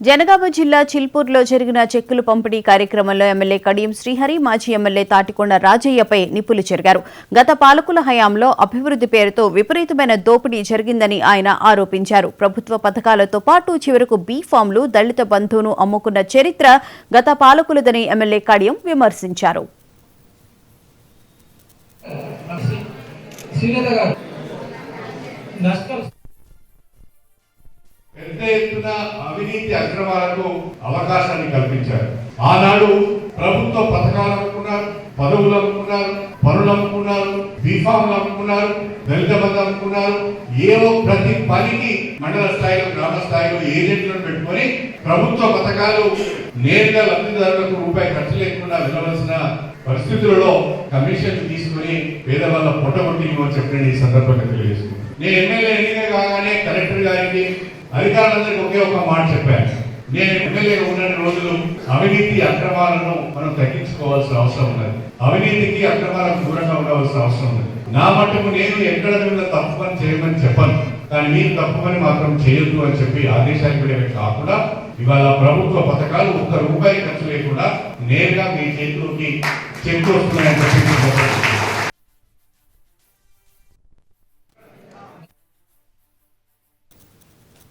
జనగామ జిల్లా చిల్పూర్లో జరిగిన చెక్కులు పంపిణీ కార్యక్రమంలో ఎమ్మెల్యే కడియం శ్రీహరి, మాజీ ఎమ్మెల్యే తాటికొండ రాజయ్యపై నిప్పులు చెరిగారు. గత పాలకుల హయాంలో అభివృద్ధి పేరుతో విపరీతమైన దోపిడీ జరిగిందని ఆయన ఆరోపించారు. ప్రభుత్వ పథకాలతో పాటు చివరకు బీఫామ్లు, దళిత బంధువును అమ్ముకున్న చరిత్ర గత పాలకులదని ఎమ్మెల్యే కడియం విమర్శించారు. పెద్ద ఎత్తున అవినీతి అక్రమాలకు అవకాశాన్ని కల్పించారు. ఆనాడు ప్రభుత్వ పథకాలు అమ్ముకున్నారు, పదవులు అమ్ముకున్నారు, పనులు అమ్ముకున్నారు, బీఫామ్లు అమ్ముకున్నారు, దళిత బంధు అమ్ముకున్నారు. ఏవో ప్రతి పనికి మండల స్థాయిలో, గ్రామ స్థాయిలో ఏజెంట్లను పెట్టుకొని ప్రభుత్వ పథకాలు నేరుగా లబ్ధిదారులకు రూపాయి ఖర్చు లేకుండా వెళ్ళవలసిన పరిస్థితులలో కమిషన్ తీసుకుని పేదవాళ్ళ పొట్టగొట్టిని చెప్పిన ఈ సందర్భంగా తెలియజేస్తుంది. నేను ఎమ్మెల్యే ఎన్నిక కాగానే కలెక్టర్ గారికి, అధికారులందరికీ ఒకే ఒక మాట చెప్పాను. నేను ఎమ్మెల్యేగా ఉన్న రోజులు అవినీతి అక్రమాలను మనం తగ్గించుకోవాల్సిన అవసరం ఉన్నది. అవినీతికి అక్రమాలకు దూరంగా ఉండవలసిన అవసరం ఉంది. నా మట్టుకు నేను ఎక్కడ మీద తప్పు పని చేయమని చెప్పను, కానీ మీరు తప్పు పని మాత్రం చేయొద్దు అని చెప్పి ఆదేశాలు పెట్టే కాకుండా ఇవాళ ప్రభుత్వ పథకాలు ఒక్క రూపాయి ఖర్చు లేకుండా నేరుగా మీ చేతిలోకి చెక్కు వస్తున్నాయని చెప్పి